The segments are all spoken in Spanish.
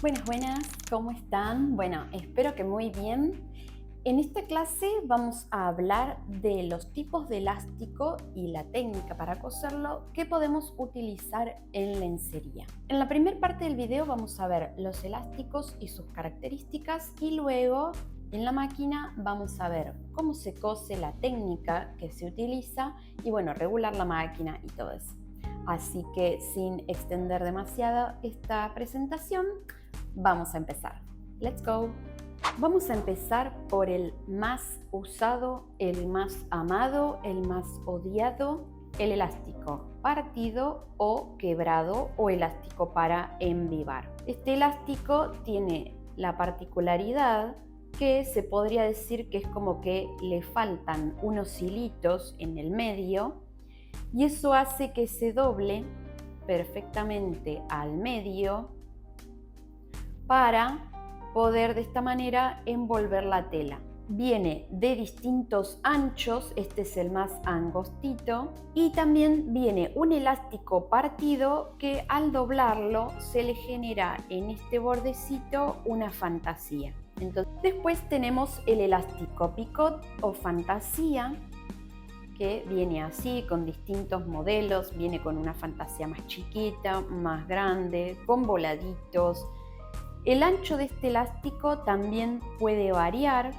Buenas, buenas, ¿cómo están? Bueno, espero que muy bien. En esta clase vamos a hablar de los tipos de elástico y la técnica para coserlo que podemos utilizar en lencería. En la primera parte del video vamos a ver los elásticos y sus características y luego en la máquina vamos a ver cómo se cose, la técnica que se utiliza y bueno, regular la máquina y todo eso. Así que sin extender demasiado esta presentación, vamos a empezar. Let's go. Vamos a empezar por el más usado, el más amado, el más odiado, el elástico partido o quebrado o elástico para envivar. Este elástico tiene la particularidad que se podría decir que es como que le faltan unos hilitos en el medio y eso hace que se doble perfectamente al medio para poder de esta manera envolver la tela. Viene de distintos anchos, este es el más angostito, y también viene un elástico partido que al doblarlo se le genera en este bordecito una fantasía. Entonces, después tenemos el elástico picot o fantasía, que viene así, con distintos modelos, viene con una fantasía más chiquita, más grande, con voladitos. El ancho de este elástico también puede variar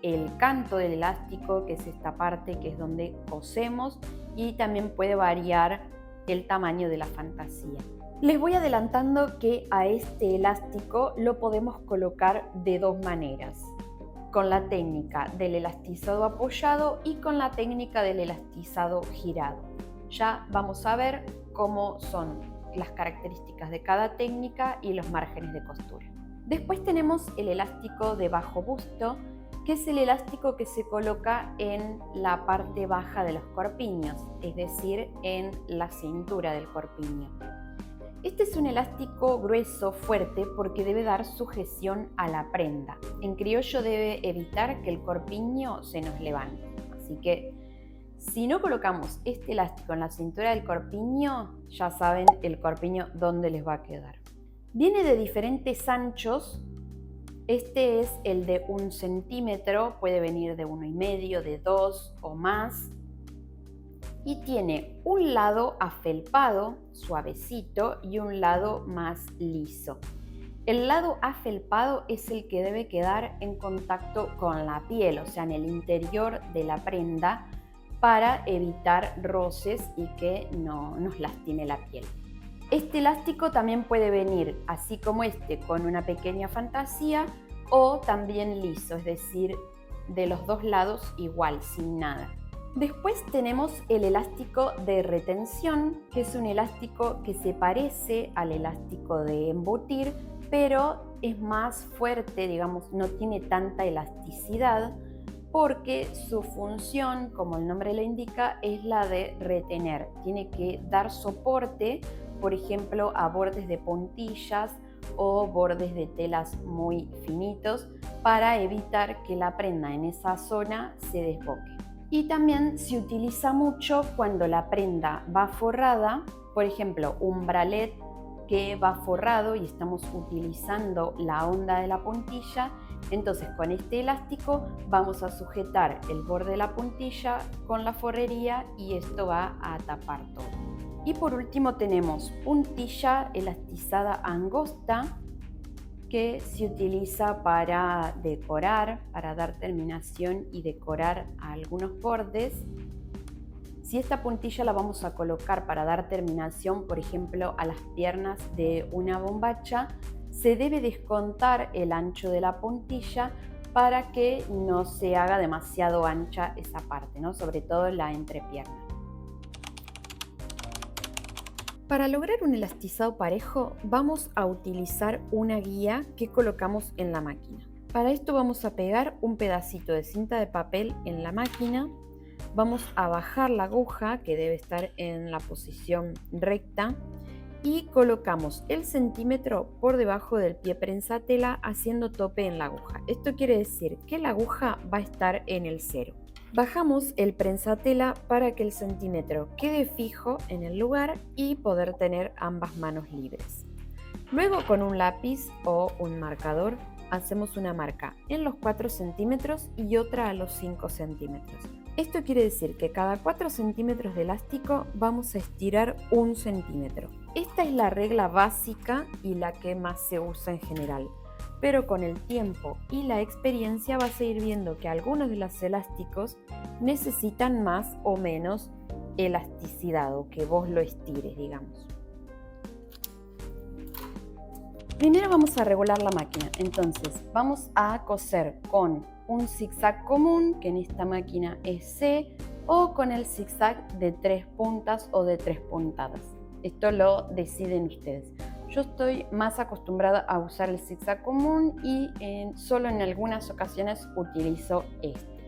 el canto del elástico, que es esta parte que es donde cosemos, y también puede variar el tamaño de la fantasía. Les voy adelantando que a este elástico lo podemos colocar de dos maneras, con la técnica del elastizado apoyado y con la técnica del elastizado girado. Ya vamos a ver cómo son las características de cada técnica y los márgenes de costura. Después tenemos el elástico de bajo busto, que es el elástico que se coloca en la parte baja de los corpiños, es decir, en la cintura del corpiño. Este es un elástico grueso, fuerte, porque debe dar sujeción a la prenda. En criollo debe evitar que el corpiño se nos levante. Así que si no colocamos este elástico en la cintura del corpiño, ya saben el corpiño dónde les va a quedar. Viene de diferentes anchos. Este es el de 1 centímetro, puede venir de 1,5, de 2 o más. Y tiene un lado afelpado, suavecito, y un lado más liso. El lado afelpado es el que debe quedar en contacto con la piel, o sea, en el interior de la prenda, para evitar roces y que no nos lastime la piel. Este elástico también puede venir, así como este, con una pequeña fantasía o también liso, es decir, de los dos lados igual, sin nada. Después tenemos el elástico de retención, que es un elástico que se parece al elástico de embutir, pero es más fuerte, digamos, no tiene tanta elasticidad, porque su función, como el nombre lo indica, es la de retener. Tiene que dar soporte, por ejemplo, a bordes de puntillas o bordes de telas muy finitos, para evitar que la prenda en esa zona se desboque. Y también se utiliza mucho cuando la prenda va forrada, por ejemplo, un bralet que va forrado y estamos utilizando la onda de la puntilla. Entonces con este elástico vamos a sujetar el borde de la puntilla con la forrería y esto va a tapar todo. Y por último tenemos puntilla elastizada angosta, que se utiliza para decorar, para dar terminación y decorar a algunos bordes. Si esta puntilla la vamos a colocar para dar terminación, por ejemplo, a las piernas de una bombacha, se debe descontar el ancho de la puntilla para que no se haga demasiado ancha esa parte, ¿no? Sobre todo la entrepierna. Para lograr un elastizado parejo, vamos a utilizar una guía que colocamos en la máquina. Para esto vamos a pegar un pedacito de cinta de papel en la máquina. Vamos a bajar la aguja, que debe estar en la posición recta, y colocamos el centímetro por debajo del pie prensatela haciendo tope en la aguja. Esto quiere decir que la aguja va a estar en el cero. Bajamos el prensatela para que el centímetro quede fijo en el lugar y poder tener ambas manos libres. Luego con un lápiz o un marcador hacemos una marca en los 4 centímetros y otra a los 5 centímetros. Esto quiere decir que cada 4 centímetros de elástico vamos a estirar 1 centímetro. Esta es la regla básica y la que más se usa en general. Pero con el tiempo y la experiencia vas a ir viendo que algunos de los elásticos necesitan más o menos elasticidad o que vos lo estires, digamos. Primero vamos a regular la máquina, entonces vamos a coser con un zigzag común, que en esta máquina es C, o con el zigzag de 3 puntas o de 3 puntadas. Esto lo deciden ustedes. Yo estoy más acostumbrada a usar el zigzag común y solo en algunas ocasiones utilizo este.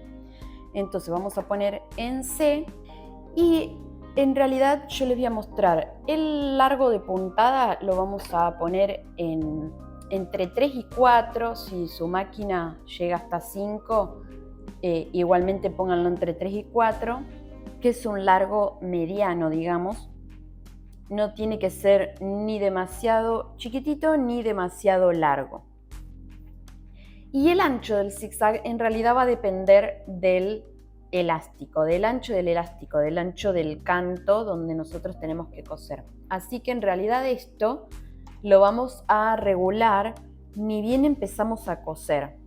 Entonces vamos a poner en C y en realidad yo les voy a mostrar el largo de puntada, lo vamos a poner entre 3 y 4, si su máquina llega hasta 5, igualmente pónganlo entre 3 y 4, que es un largo mediano, digamos. No tiene que ser ni demasiado chiquitito ni demasiado largo. Y el ancho del zigzag en realidad va a depender del elástico, del ancho del elástico, del ancho del canto donde nosotros tenemos que coser. Así que en realidad esto lo vamos a regular ni bien empezamos a coser,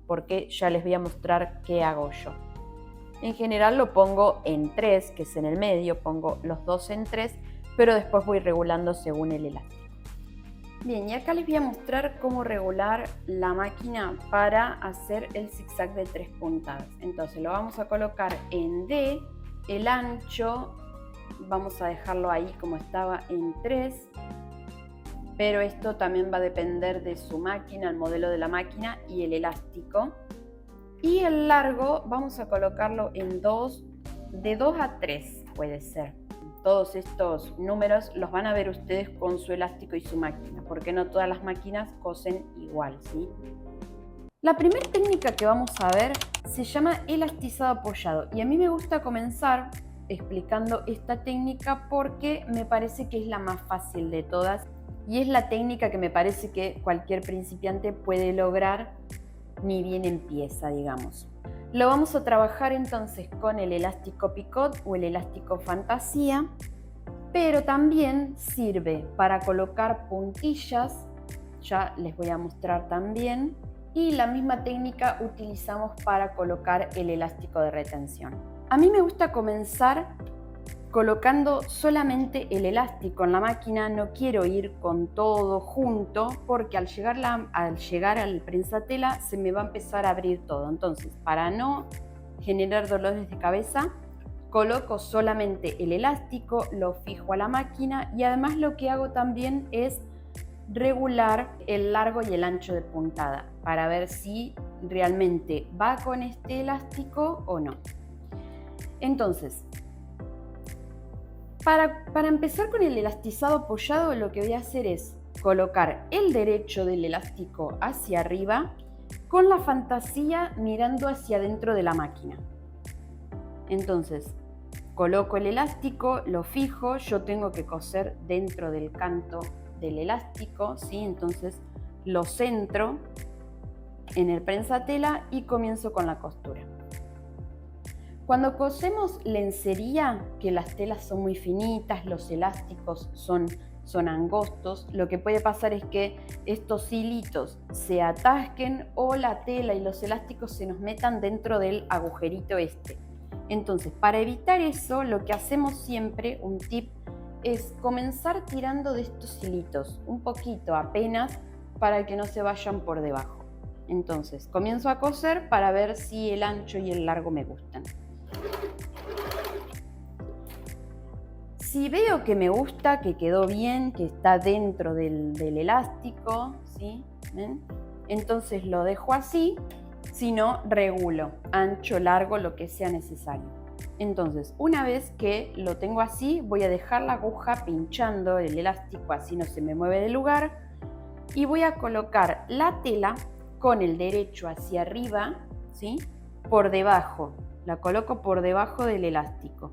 porque ya les voy a mostrar qué hago yo. En general lo pongo en 3, que es en el medio, pongo los dos en 3, pero después voy regulando según el elástico. Bien, y acá les voy a mostrar cómo regular la máquina para hacer el zigzag de 3 puntadas. Entonces lo vamos a colocar en D, el ancho vamos a dejarlo ahí como estaba en 3, pero esto también va a depender de su máquina, el modelo de la máquina y el elástico. Y el largo vamos a colocarlo en 2, de 2 a 3 puede ser. Todos estos números los van a ver ustedes con su elástico y su máquina, porque no todas las máquinas cosen igual, ¿sí? La primera técnica que vamos a ver se llama elastizado apoyado y a mí me gusta comenzar explicando esta técnica porque me parece que es la más fácil de todas y es la técnica que me parece que cualquier principiante puede lograr ni bien empieza, digamos. Lo vamos a trabajar entonces con el elástico picot o el elástico fantasía, pero también sirve para colocar puntillas, ya les voy a mostrar también, y la misma técnica utilizamos para colocar el elástico de retención. A mí me gusta comenzar colocando solamente el elástico en la máquina, no quiero ir con todo junto porque al llegar al prensatela se me va a empezar a abrir todo. Entonces, para no generar dolores de cabeza, coloco solamente el elástico, lo fijo a la máquina y además lo que hago también es regular el largo y el ancho de puntada para ver si realmente va con este elástico o no. Entonces, para empezar con el elastizado apoyado, lo que voy a hacer es colocar el derecho del elástico hacia arriba con la fantasía mirando hacia adentro de la máquina. Entonces, coloco el elástico, lo fijo, yo tengo que coser dentro del canto del elástico, ¿sí? Entonces lo centro en el prensatela y comienzo con la costura. Cuando cosemos lencería, que las telas son muy finitas, los elásticos son angostos, lo que puede pasar es que estos hilitos se atasquen o la tela y los elásticos se nos metan dentro del agujerito este. Entonces, para evitar eso, lo que hacemos siempre, un tip, es comenzar tirando de estos hilitos, un poquito apenas, para que no se vayan por debajo. Entonces, comienzo a coser para ver si el ancho y el largo me gustan. Si veo que me gusta, que quedó bien, que está dentro del elástico, ¿sí? ¿Ven? Entonces lo dejo así, si no, regulo, ancho, largo, lo que sea necesario. Entonces, una vez que lo tengo así, voy a dejar la aguja pinchando el elástico, así no se me mueve del lugar, y voy a colocar la tela con el derecho hacia arriba, ¿sí? Por debajo, la coloco por debajo del elástico.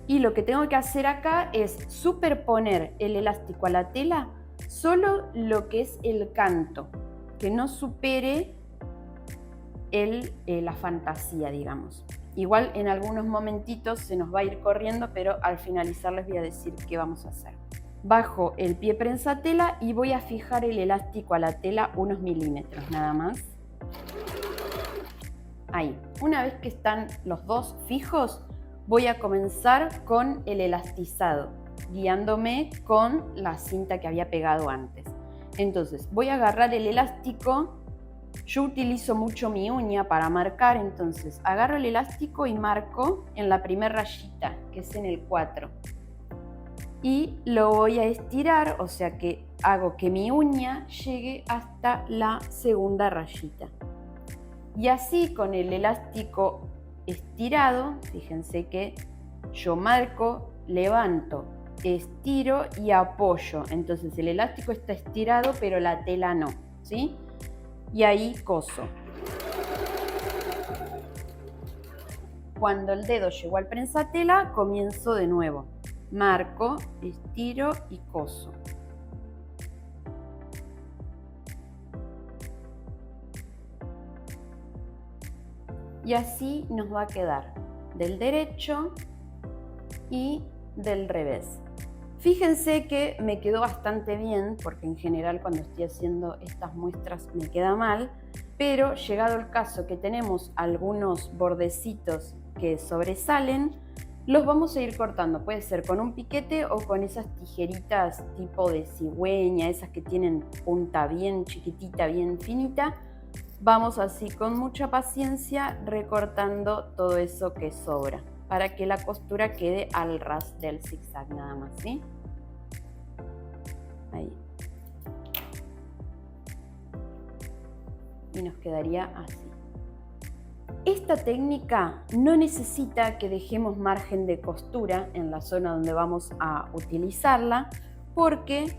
Y lo que tengo que hacer acá es superponer el elástico a la tela solo lo que es el canto, que no supere la fantasía, digamos. Igual en algunos momentitos se nos va a ir corriendo, pero al finalizar les voy a decir qué vamos a hacer. Bajo el pie prensatela y voy a fijar el elástico a la tela unos milímetros nada más. Ahí. Una vez que están los dos fijos, voy a comenzar con el elastizado, guiándome con la cinta que había pegado antes. Entonces voy a agarrar el elástico. Yo utilizo mucho mi uña para marcar, entonces agarro el elástico y marco en la primera rayita, que es en el 4. Y lo voy a estirar, o sea que hago que mi uña llegue hasta la segunda rayita. Y así con el elástico estirado, fíjense que yo marco, levanto, estiro y apoyo. Entonces el elástico está estirado, pero la tela no, ¿sí? Y ahí coso. Cuando el dedo llegó al prensatela, comienzo de nuevo. Marco, estiro y coso. Y así nos va a quedar del derecho y del revés. Fíjense que me quedó bastante bien, porque en general cuando estoy haciendo estas muestras me queda mal, pero llegado el caso que tenemos algunos bordecitos que sobresalen, los vamos a ir cortando. Puede ser con un piquete o con esas tijeritas tipo de cigüeña, esas que tienen punta bien chiquitita, bien finita. Vamos así con mucha paciencia recortando todo eso que sobra, para que la costura quede al ras del zigzag nada más, ¿sí? Ahí. Y nos quedaría así. Esta técnica no necesita que dejemos margen de costura en la zona donde vamos a utilizarla, porque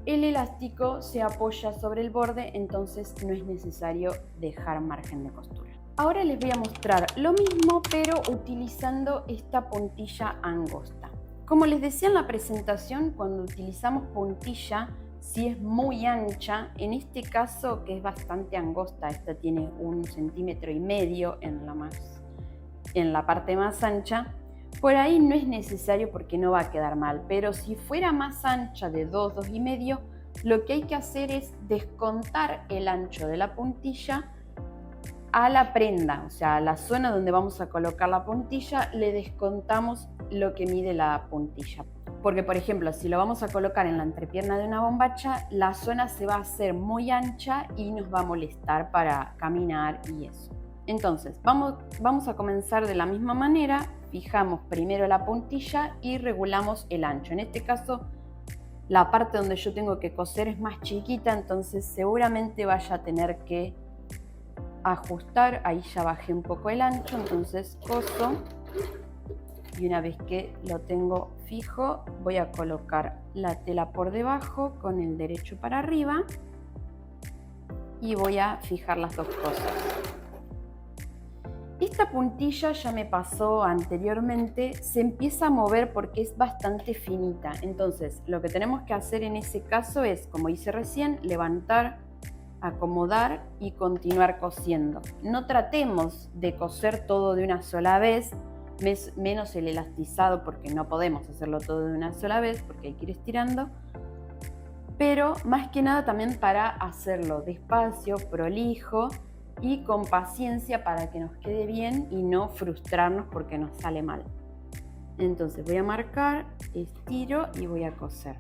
el elástico se apoya sobre el borde, entonces no es necesario dejar margen de costura. Ahora les voy a mostrar lo mismo, pero utilizando esta puntilla angosta. Como les decía en la presentación, cuando utilizamos puntilla, si es muy ancha, en este caso que es bastante angosta, esta tiene 1,5 centímetros en la parte más ancha, por ahí no es necesario porque no va a quedar mal, pero si fuera más ancha de 2, 2,5, lo que hay que hacer es descontar el ancho de la puntilla a la prenda, o sea, a la zona donde vamos a colocar la puntilla, le descontamos lo que mide la puntilla. Porque, por ejemplo, si lo vamos a colocar en la entrepierna de una bombacha, la zona se va a hacer muy ancha y nos va a molestar para caminar y eso. Entonces, vamos a comenzar de la misma manera. Fijamos primero la puntilla y regulamos el ancho. En este caso, la parte donde yo tengo que coser es más chiquita, entonces seguramente vaya a tener que ajustar. Ahí ya bajé un poco el ancho, entonces coso. Y una vez que lo tengo fijo, voy a colocar la tela por debajo con el derecho para arriba y voy a fijar las dos cosas. Esta puntilla ya me pasó anteriormente, se empieza a mover porque es bastante finita. Entonces, lo que tenemos que hacer en ese caso es, como hice recién, levantar, acomodar y continuar cosiendo. No tratemos de coser todo de una sola vez, menos el elastizado, porque no podemos hacerlo todo de una sola vez porque hay que ir estirando, pero más que nada también para hacerlo despacio, prolijo y con paciencia para que nos quede bien y no frustrarnos porque nos sale mal. Entonces voy a marcar, estiro y voy a coser.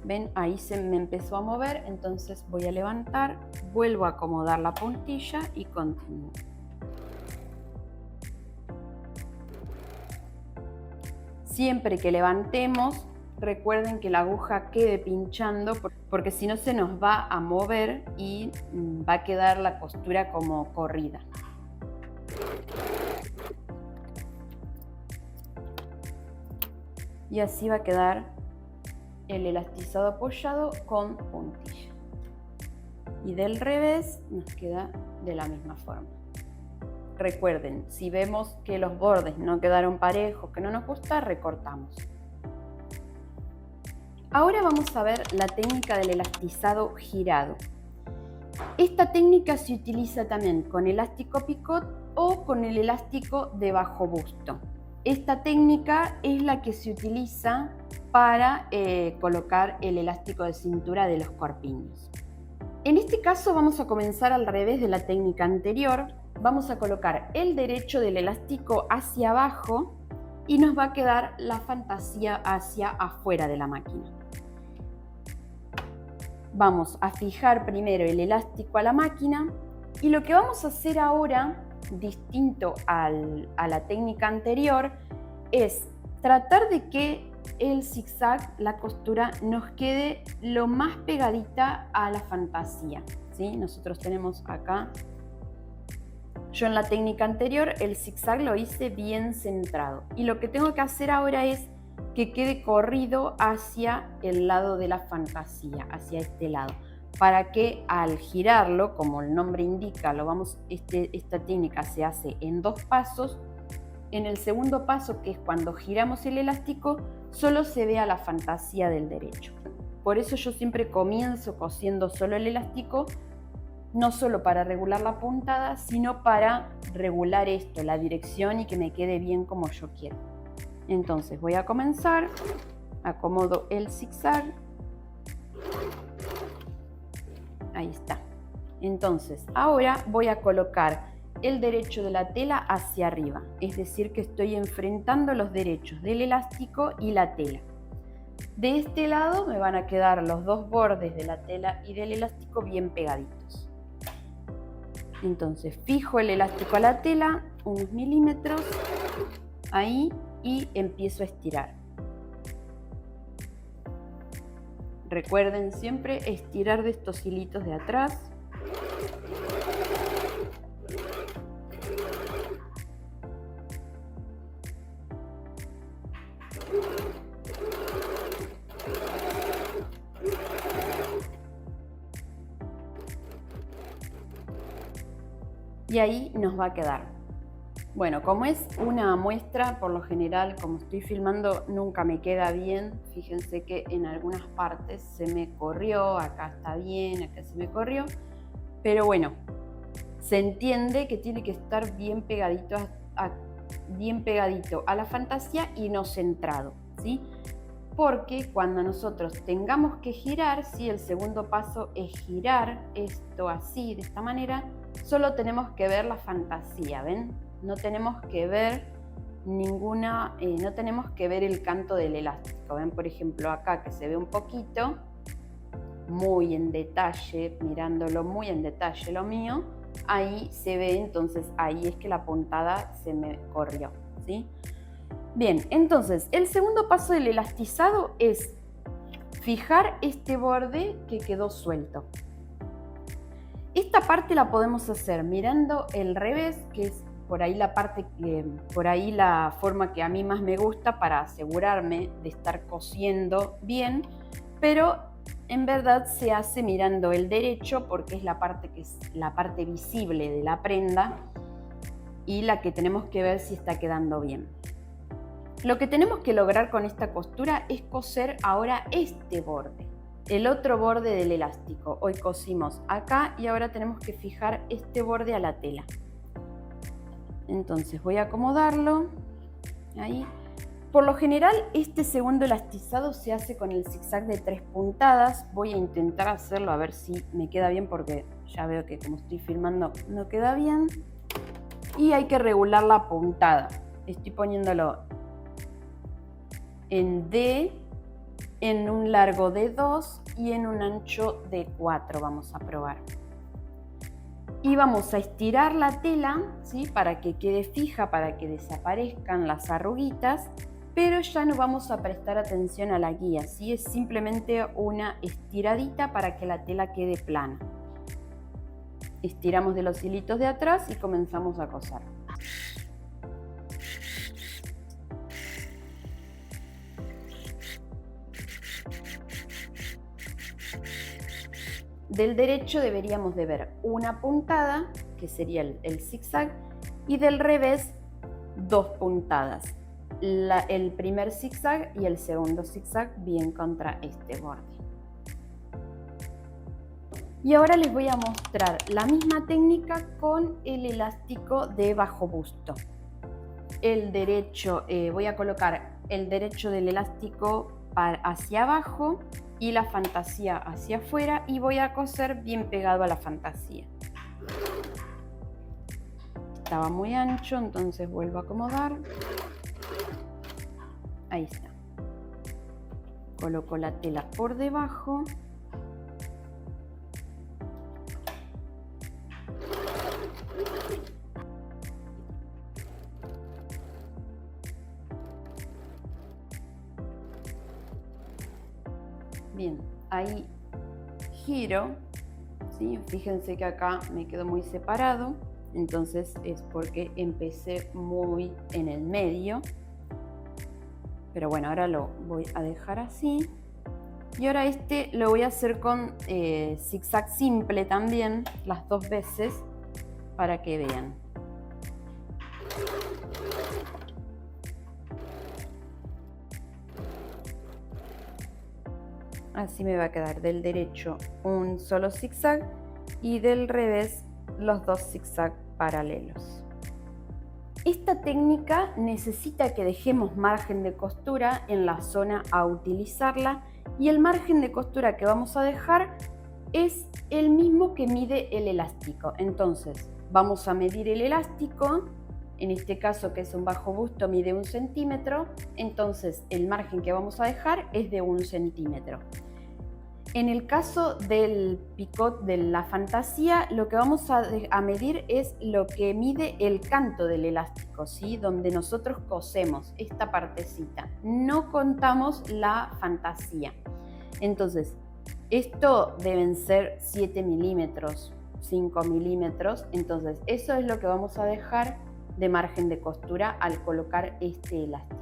¿Ven? Ahí se me empezó a mover, entonces voy a levantar, vuelvo a acomodar la puntilla y continúo. Siempre que levantemos, recuerden que la aguja quede pinchando, porque si no se nos va a mover y va a quedar la costura como corrida. Y así va a quedar el elastizado apoyado con puntilla. Y del revés nos queda de la misma forma. recuerden, si vemos que los bordes no quedaron parejos, que no nos gusta, recortamos. Ahora vamos a ver la técnica del elastizado girado. Esta técnica se utiliza también con elástico picot o con el elástico de bajo busto. Esta técnica es la que se utiliza para colocar el elástico de cintura de los corpiños. En este caso vamos a comenzar al revés de la técnica anterior. Vamos a colocar el derecho del elástico hacia abajo y nos va a quedar la fantasía hacia afuera de la máquina. Vamos a fijar primero el elástico a la máquina y lo que vamos a hacer ahora, distinto a la técnica anterior, es tratar de que el zigzag, la costura, nos quede lo más pegadita a la fantasía, ¿sí? Nosotros tenemos acá, yo en la técnica anterior el zigzag lo hice bien centrado y lo que tengo que hacer ahora es que quede corrido hacia el lado de la fantasía, hacia este lado, para que al girarlo, como el nombre indica, esta técnica se hace en 2 pasos. En el segundo paso, que es cuando giramos el elástico, solo se vea la fantasía del derecho. Por eso yo siempre comienzo cosiendo solo el elástico, no solo para regular la puntada, sino para regular esto, la dirección, y que me quede bien como yo quiero. Entonces voy a comenzar, acomodo el zigzag, ahí está. Entonces ahora voy a colocar el derecho de la tela hacia arriba, es decir que estoy enfrentando los derechos del elástico y la tela. De este lado me van a quedar los 2 bordes de la tela y del elástico bien pegaditos. Entonces fijo el elástico a la tela, unos milímetros, ahí, y empiezo a estirar. Recuerden siempre estirar de estos hilitos de atrás. Y ahí nos va a quedar. Bueno, como es una muestra, por lo general, como estoy filmando, nunca me queda bien. Fíjense que en algunas partes se me corrió, acá está bien, acá se me corrió. Pero bueno, se entiende que tiene que estar bien pegadito a la fantasía y no centrado, ¿sí? Porque cuando nosotros tengamos que girar, si el segundo paso es girar esto así, de esta manera, solo tenemos que ver la fantasía, ¿ven? No tenemos que ver no tenemos que ver el canto del elástico. Ven, por ejemplo, acá que se ve un poquito, muy en detalle, mirándolo muy en detalle lo mío, ahí se ve, entonces ahí es que la puntada se me corrió, ¿sí? Bien, entonces el segundo paso del elastizado es fijar este borde que quedó suelto. Esta parte la podemos hacer mirando el revés, que es por ahí la forma que a mí más me gusta para asegurarme de estar cosiendo bien, pero en verdad se hace mirando el derecho porque es la parte que es la parte visible de la prenda y la que tenemos que ver si está quedando bien. Lo que tenemos que lograr con esta costura es coser ahora este borde, el otro borde del elástico. Hoy cosimos acá y ahora tenemos que fijar este borde a la tela. Entonces voy a acomodarlo ahí. Por lo general este segundo elastizado se hace con el zigzag de 3 puntadas. Voy a intentar hacerlo a ver si me queda bien porque ya veo que como estoy filmando no queda bien. Y hay que regular la puntada. Estoy poniéndolo en D, en un largo de 2 y en un ancho de 4. Vamos a probar. Y vamos a estirar la tela, ¿sí? Para que quede fija, para que desaparezcan las arruguitas, pero ya no vamos a prestar atención a la guía, ¿sí? Es simplemente una estiradita para que la tela quede plana. Estiramos de los hilitos de atrás y comenzamos a coser. Del derecho deberíamos de ver una puntada, que sería el zigzag, y del revés 2 puntadas. El primer zigzag y el segundo zigzag bien contra este borde. Y ahora les voy a mostrar la misma técnica con el elástico de bajo busto. El derecho, voy a colocar el derecho del elástico hacia abajo y la fantasía hacia afuera y voy a coser bien pegado a la fantasía. Estaba muy ancho, entonces vuelvo a acomodar. Ahí está. Coloco la tela por debajo. Bien, ahí giro, ¿sí? Fíjense que acá me quedó muy separado, entonces es porque empecé muy en el medio. Pero bueno, ahora lo voy a dejar así. Y ahora este lo voy a hacer con zigzag simple también, las 2 veces, para que vean. Así me va a quedar del derecho un solo zigzag y del revés los 2 zigzag paralelos. Esta técnica necesita que dejemos margen de costura en la zona a utilizarla y el margen de costura que vamos a dejar es el mismo que mide el elástico. Entonces vamos a medir el elástico, en este caso que es un bajo busto mide 1 centímetro, entonces el margen que vamos a dejar es de 1 centímetro. En el caso del picot de la fantasía, lo que vamos a medir es lo que mide el canto del elástico, ¿sí? Donde nosotros cosemos esta partecita. No contamos la fantasía. Entonces, esto deben ser 7 milímetros, 5 milímetros. Entonces, eso es lo que vamos a dejar de margen de costura al colocar este elástico.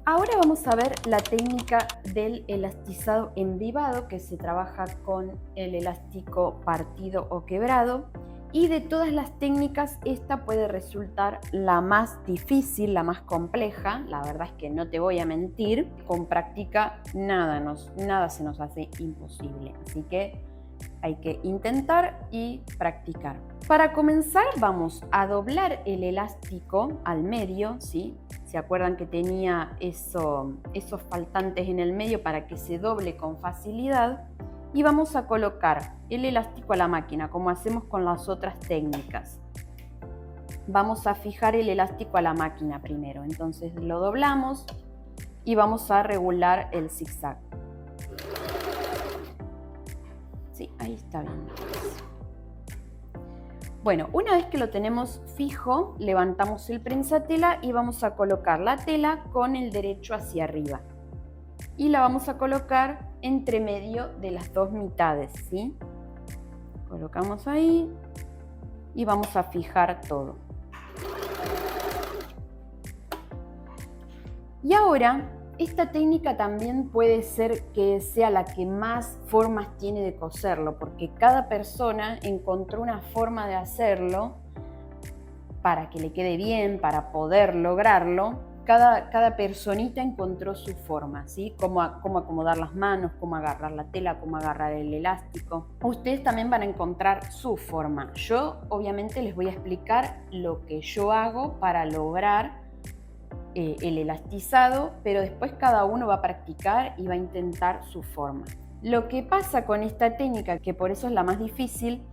Ahora vamos a ver la técnica del elastizado envivado, que se trabaja con el elástico partido o quebrado. Y de todas las técnicas, esta puede resultar la más difícil, la más compleja. La verdad es que no te voy a mentir, con práctica nada se nos hace imposible. Así que hay que intentar y practicar. Para comenzar vamos a doblar el elástico al medio, ¿sí? ¿Se acuerdan que tenía esos faltantes en el medio para que se doble con facilidad? Y vamos a colocar el elástico a la máquina, como hacemos con las otras técnicas. Vamos a fijar el elástico a la máquina primero, entonces lo doblamos y vamos a regular el zigzag. Sí, ahí está bien. Bueno, una vez que lo tenemos fijo, levantamos el prensatela y vamos a colocar la tela con el derecho hacia arriba. Y la vamos a colocar entre medio de las 2 mitades, ¿sí? Colocamos ahí y vamos a fijar todo. Y ahora, esta técnica también puede ser que sea la que más formas tiene de coserlo, porque cada persona encontró una forma de hacerlo para que le quede bien, para poder lograrlo. Cada personita encontró su forma, ¿sí? Cómo acomodar las manos, cómo agarrar la tela, cómo agarrar el elástico. Ustedes también van a encontrar su forma. Yo obviamente les voy a explicar lo que yo hago para lograr el elastizado, pero después cada uno va a practicar y va a intentar su forma. Lo que pasa con esta técnica, que por eso es la más difícil,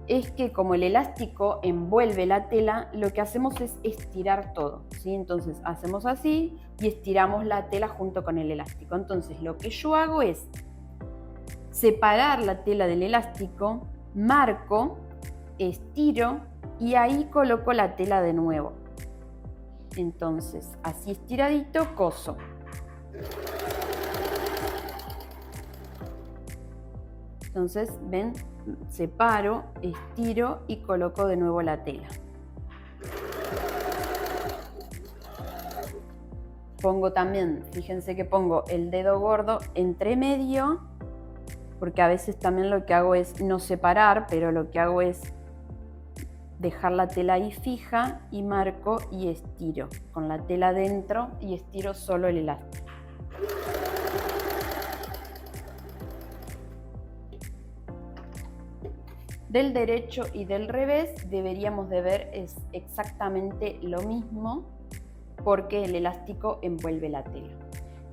es que como el elástico envuelve la tela, lo que hacemos es estirar todo, ¿sí? Entonces hacemos así y estiramos la tela junto con el elástico. Entonces lo que yo hago es separar la tela del elástico, marco, estiro y ahí coloco la tela de nuevo. Entonces, así estiradito, coso. Entonces, ven, separo, estiro y coloco de nuevo la tela. Pongo también, fíjense que pongo el dedo gordo entre medio, porque a veces también lo que hago es no separar, pero lo que hago es dejar la tela ahí fija y marco y estiro con la tela dentro y estiro solo el elástico. Del derecho y del revés deberíamos de ver es exactamente lo mismo porque el elástico envuelve la tela.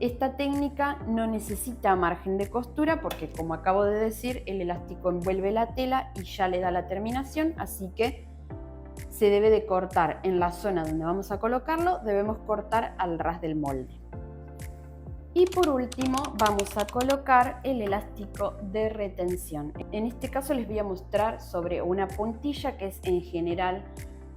Esta técnica no necesita margen de costura porque, como acabo de decir, el elástico envuelve la tela y ya le da la terminación, así que se debe de cortar en la zona donde vamos a colocarlo, debemos cortar al ras del molde. Y por último vamos a colocar el elástico de retención. En este caso les voy a mostrar sobre una puntilla que es en general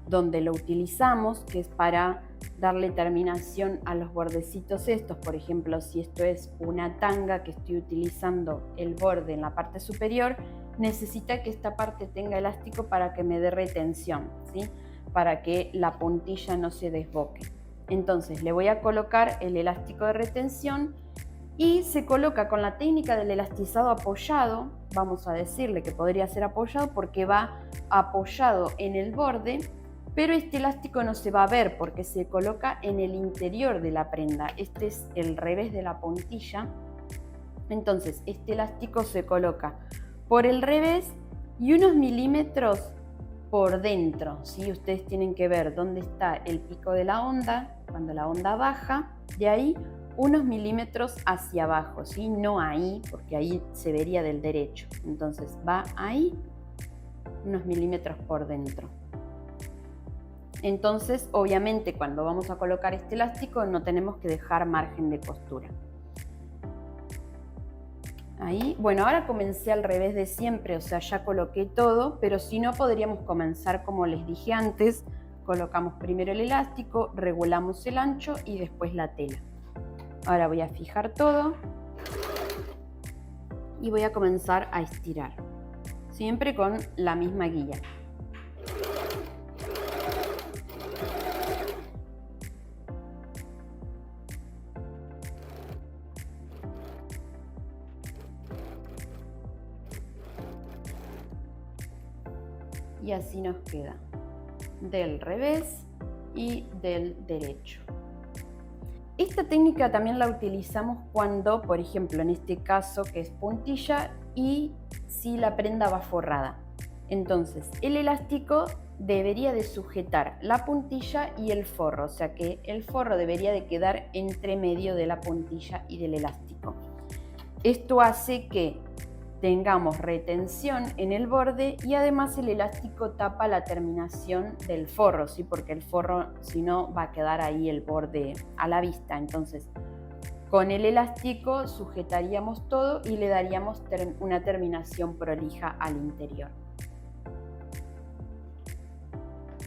donde lo utilizamos, que es para darle terminación a los bordecitos estos. Por ejemplo, si esto es una tanga que estoy utilizando el borde en la parte superior, necesita que esta parte tenga elástico para que me dé retención, ¿sí? Para que la puntilla no se desboque. Entonces le voy a colocar el elástico de retención y se coloca con la técnica del elastizado apoyado. Vamos a decirle que podría ser apoyado porque va apoyado en el borde, pero este elástico no se va a ver porque se coloca en el interior de la prenda. Este es el revés de la puntilla. Entonces este elástico se coloca por el revés y unos milímetros por dentro, ¿sí? Ustedes tienen que ver dónde está el pico de la onda, cuando la onda baja, de ahí unos milímetros hacia abajo, ¿sí? No ahí, porque ahí se vería del derecho. Entonces va ahí, unos milímetros por dentro. Entonces, obviamente, cuando vamos a colocar este elástico no tenemos que dejar margen de costura. Ahí, bueno, ahora comencé al revés de siempre, o sea, ya coloqué todo, pero si no podríamos comenzar como les dije antes. Colocamos primero el elástico, regulamos el ancho y después la tela. Ahora voy a fijar todo y voy a comenzar a estirar, siempre con la misma guía. Y así nos queda del revés y del derecho. Esta técnica también la utilizamos cuando, por ejemplo, en este caso que es puntilla y si la prenda va forrada. Entonces, el elástico debería de sujetar la puntilla y el forro, o sea que el forro debería de quedar entre medio de la puntilla y del elástico. Esto hace que tengamos retención en el borde y además el elástico tapa la terminación del forro, ¿sí? Porque el forro, si no, va a quedar ahí el borde a la vista. Entonces, con el elástico sujetaríamos todo y le daríamos una terminación prolija al interior.